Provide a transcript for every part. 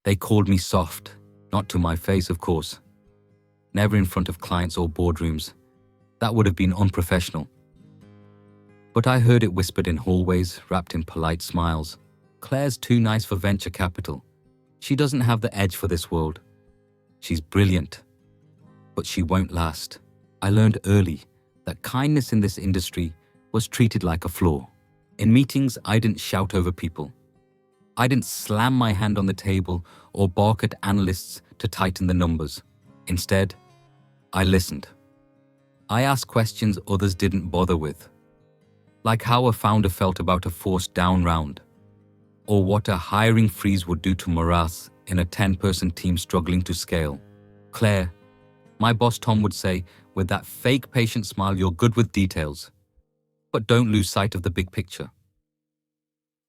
They called me soft, not to my face, of course. Never in front of clients or boardrooms. That would have been unprofessional. But I heard it whispered in hallways, wrapped in polite smiles. Claire's too nice for venture capital. She doesn't have the edge for this world. She's brilliant, but she won't last. I learned early that kindness in this industry was treated like a flaw. In meetings, I didn't shout over people. I didn't slam my hand on the table or bark at analysts to tighten the numbers. Instead, I listened. I asked questions others didn't bother with, like how a founder felt about a forced down round, or what a hiring freeze would do to morale in a 10-person team struggling to scale. Claire, my boss Tom would say, with that fake patient smile, you're good with details, but don't lose sight of the big picture.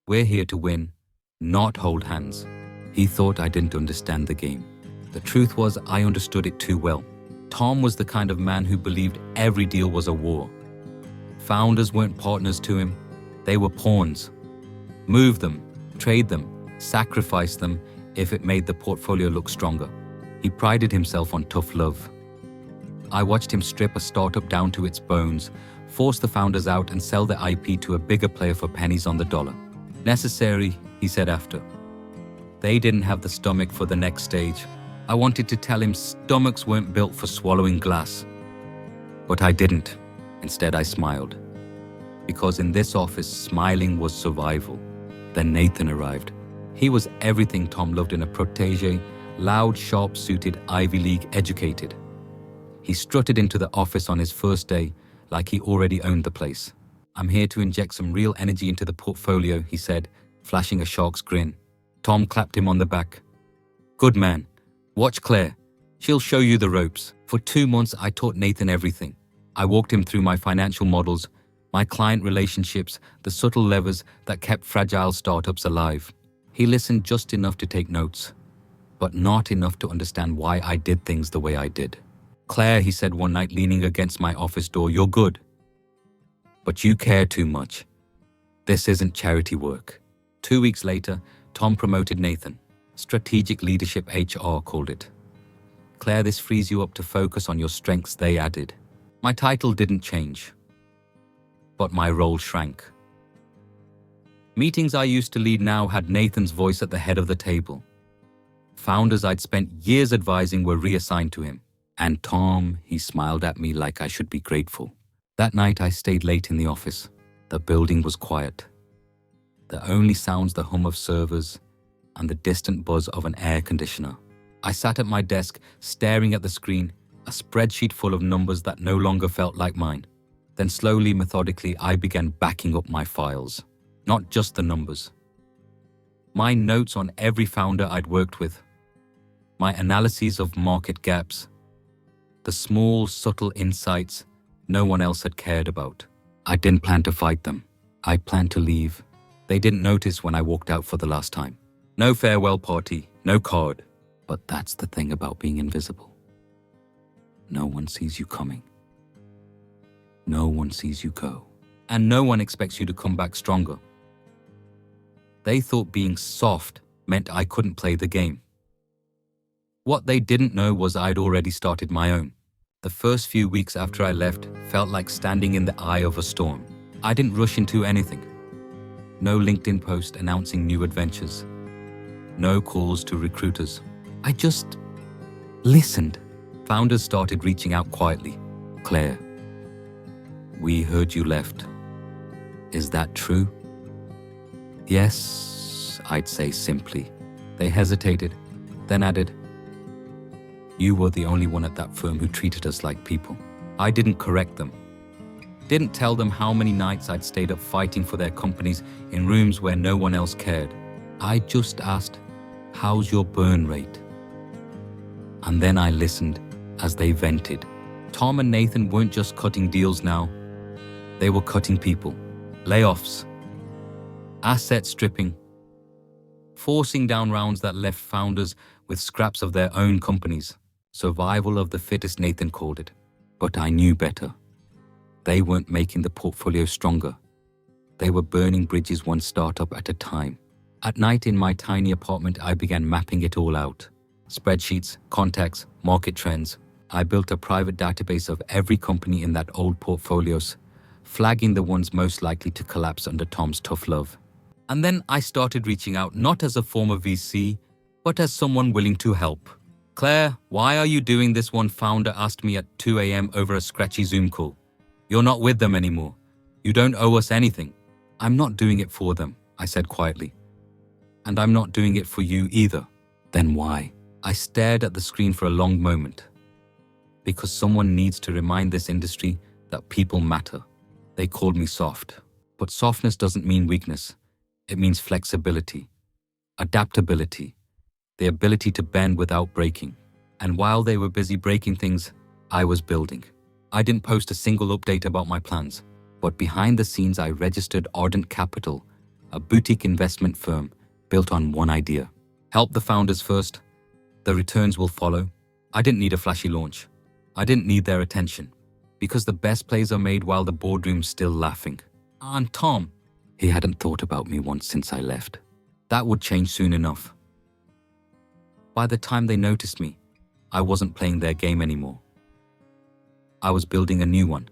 We're here to win, not hold hands. He thought I didn't understand the game. The truth was I understood it too well. Tom was the kind of man who believed every deal was a war. Founders weren't partners to him, they were pawns. Move them, trade them, sacrifice them if it made the portfolio look stronger. He prided himself on tough love. I watched him strip a startup down to its bones, force the founders out and sell the IP to a bigger player for pennies on the dollar. Necessary, he said after. They didn't have the stomach for the next stage. I wanted to tell him stomachs weren't built for swallowing glass. But I didn't. Instead, I smiled. Because in this office, smiling was survival. Then Nathan arrived. He was everything Tom loved in a protege, loud, sharp-suited, Ivy League educated. He strutted into the office on his first day like he already owned the place. I'm here to inject some real energy into the portfolio, he said, flashing a shark's grin. Tom clapped him on the back. Good man. Watch Claire. She'll show you the ropes. For 2 months, I taught Nathan everything. I walked him through my financial models, my client relationships, the subtle levers that kept fragile startups alive. He listened just enough to take notes, but not enough to understand why I did things the way I did. Claire, he said one night leaning against my office door, you're good, but you care too much. This isn't charity work. 2 weeks later, Tom promoted Nathan. Strategic Leadership HR called it. Claire, this frees you up to focus on your strengths, they added. My title didn't change, but my role shrank. Meetings I used to lead now had Nathan's voice at the head of the table. Founders I'd spent years advising were reassigned to him. And Tom, he smiled at me like I should be grateful. That night I stayed late in the office. The building was quiet. The only sounds the hum of servers and the distant buzz of an air conditioner. I sat at my desk, staring at the screen, a spreadsheet full of numbers that no longer felt like mine. Then slowly, methodically, I began backing up my files. Not just the numbers. My notes on every founder I'd worked with. My analyses of market gaps. The small, subtle insights no one else had cared about. I didn't plan to fight them. I planned to leave. They didn't notice when I walked out for the last time. No farewell party, no card. But that's the thing about being invisible. No one sees you coming. No one sees you go. And no one expects you to come back stronger. They thought being soft meant I couldn't play the game. What they didn't know was I'd already started my own. The first few weeks after I left felt like standing in the eye of a storm. I didn't rush into anything. No LinkedIn post announcing new adventures. No calls to recruiters. I just listened. Founders started reaching out quietly. Claire, we heard you left. Is that true? Yes, I'd say simply. They hesitated, then added, you were the only one at that firm who treated us like people. I didn't correct them. Didn't tell them how many nights I'd stayed up fighting for their companies in rooms where no one else cared. I just asked, how's your burn rate? And then I listened as they vented. Tom and Nathan weren't just cutting deals now. They were cutting people. Layoffs. Asset stripping. Forcing down rounds that left founders with scraps of their own companies. Survival of the fittest, Nathan called it. But I knew better. They weren't making the portfolio stronger. They were burning bridges one startup at a time. At night in my tiny apartment, I began mapping it all out. Spreadsheets, contacts, market trends. I built a private database of every company in that old portfolios, flagging the ones most likely to collapse under Tom's tough love. And then I started reaching out not as a former VC, but as someone willing to help. "Claire, why are you doing this?" one founder asked me at 2 a.m. over a scratchy Zoom call. "You're not with them anymore. You don't owe us anything." "I'm not doing it for them," I said quietly. "And I'm not doing it for you either." "Then why?" I stared at the screen for a long moment. "Because someone needs to remind this industry that people matter." They called me soft. But softness doesn't mean weakness. It means flexibility, adaptability, the ability to bend without breaking. And while they were busy breaking things, I was building. I didn't post a single update about my plans, but behind the scenes I registered Ardent Capital, a boutique investment firm built on one idea. Help the founders first, the returns will follow. I didn't need a flashy launch. I didn't need their attention, because the best plays are made while the boardroom's still laughing. And Tom, he hadn't thought about me once since I left. That would change soon enough. By the time they noticed me, I wasn't playing their game anymore. I was building a new one.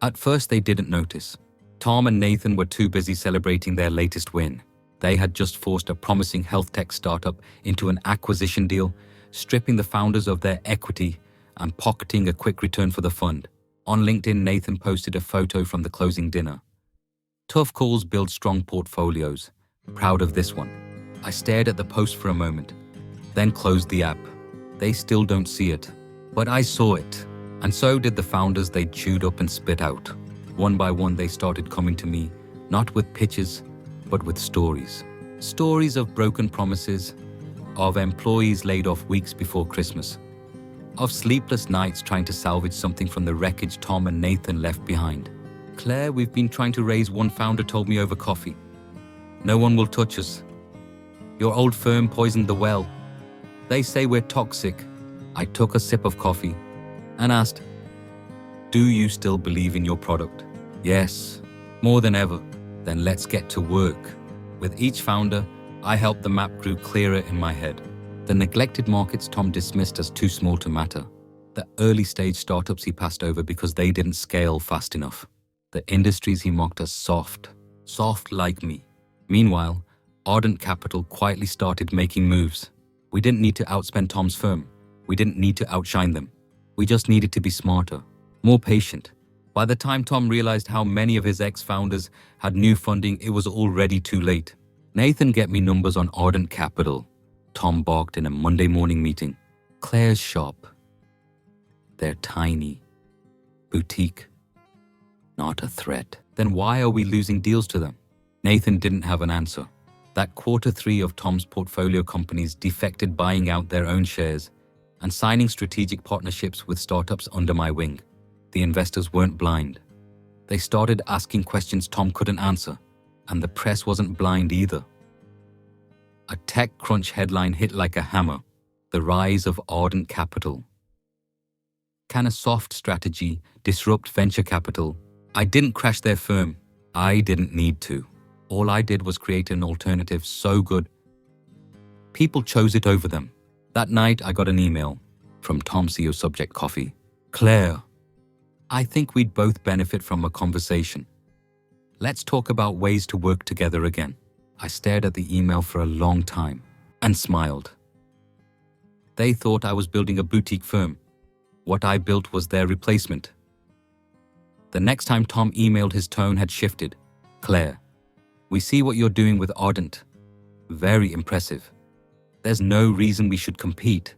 At first, they didn't notice. Tom and Nathan were too busy celebrating their latest win. They had just forced a promising health tech startup into an acquisition deal, stripping the founders of their equity and pocketing a quick return for the fund. On LinkedIn, Nathan posted a photo from the closing dinner. "Tough calls build strong portfolios. Proud of this one." I stared at the post for a moment, then closed the app. They still don't see it, but I saw it. And so did the founders they'd chewed up and spit out. One by one, they started coming to me, not with pitches, but with stories. Stories of broken promises, of employees laid off weeks before Christmas, of sleepless nights trying to salvage something from the wreckage Tom and Nathan left behind. "Claire, we've been trying to raise," one founder told me over coffee. "No one will touch us. Your old firm poisoned the well. They say we're toxic." I took a sip of coffee and asked, "Do you still believe in your product?" "Yes, more than ever." "Then let's get to work." With each founder, I helped the map grew clearer in my head. The neglected markets Tom dismissed as too small to matter. The early stage startups he passed over because they didn't scale fast enough. The industries he mocked as soft like me. Meanwhile, Ardent Capital quietly started making moves. We didn't need to outspend Tom's firm. We didn't need to outshine them. We just needed to be smarter, more patient. By the time Tom realized how many of his ex-founders had new funding, it was already too late. "Nathan, get me numbers on Ardent Capital," Tom barked in a Monday morning meeting. "Claire's shop. They're tiny. Boutique. Not a threat." "Then why are we losing deals to them?" Nathan didn't have an answer. That Q3 of Tom's portfolio companies defected, buying out their own shares and signing strategic partnerships with startups under my wing. The investors weren't blind. They started asking questions Tom couldn't answer, and the press wasn't blind either. A TechCrunch headline hit like a hammer: "The rise of Ardent Capital. Can a soft strategy disrupt venture capital?" I didn't crash their firm. I didn't need to. All I did was create an alternative so good, people chose it over them. That night, I got an email from Tom, CEO, subject coffee. "Claire, I think we'd both benefit from a conversation. Let's talk about ways to work together again." I stared at the email for a long time and smiled. They thought I was building a boutique firm. What I built was their replacement. The next time Tom emailed, his tone had shifted. "Claire, we see what you're doing with Ardent. Very impressive. There's no reason we should compete.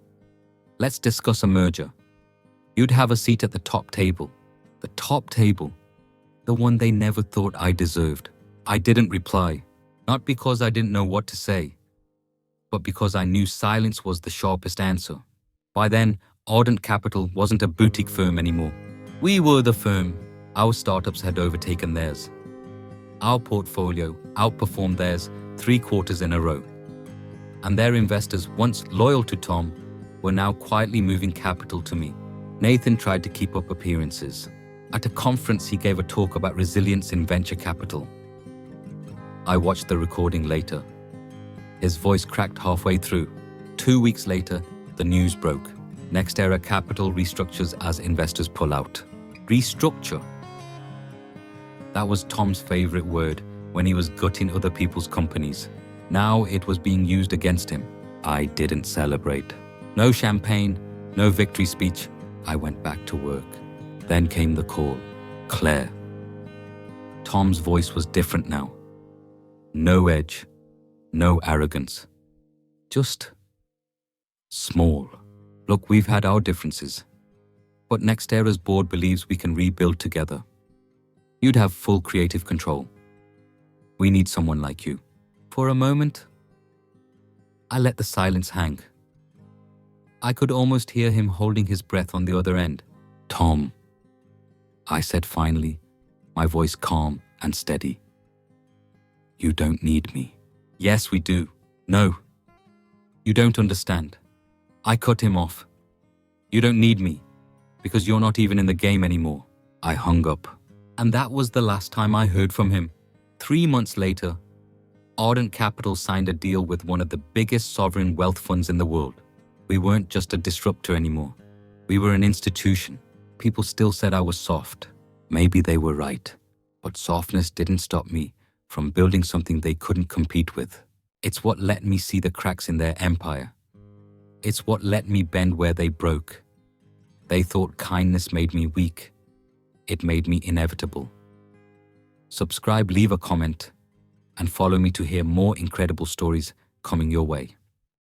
Let's discuss a merger. You'd have a seat at the top table." The top table. The one they never thought I deserved. I didn't reply, not because I didn't know what to say, but because I knew silence was the sharpest answer. By then, Ardent Capital wasn't a boutique firm anymore. We were the firm. Our startups had overtaken theirs. Our portfolio outperformed theirs 3 quarters in a row. And their investors, once loyal to Tom, were now quietly moving capital to me. Nathan tried to keep up appearances. At a conference, he gave a talk about resilience in venture capital. I watched the recording later. His voice cracked halfway through. 2 weeks later, the news broke. Ardent Capital restructures as investors pull out. Restructure. That was Tom's favorite word when he was gutting other people's companies. Now it was being used against him. I didn't celebrate. No champagne, no victory speech. I went back to work. Then came the call. Claire. Tom's voice was different now. No edge, no arrogance. Just small. Look, we've had our differences, but NextEra's board believes we can rebuild together. You'd have full creative control. We need someone like you. For a moment, I let the silence hang. I could almost hear him holding his breath on the other end. Tom, I said finally, my voice calm and steady. You don't need me. Yes, we do. No, you don't understand. I cut him off. You don't need me, because you're not even in the game anymore. I hung up. And that was the last time I heard from him. 3 months later, Ardent Capital signed a deal with one of the biggest sovereign wealth funds in the world. We weren't just a disruptor anymore. We were an institution. People still said I was soft. Maybe they were right. But softness didn't stop me from building something they couldn't compete with. It's what let me see the cracks in their empire. It's what let me bend where they broke. They thought kindness made me weak. It made me inevitable. Subscribe, leave a comment, and follow me to hear more incredible stories coming your way.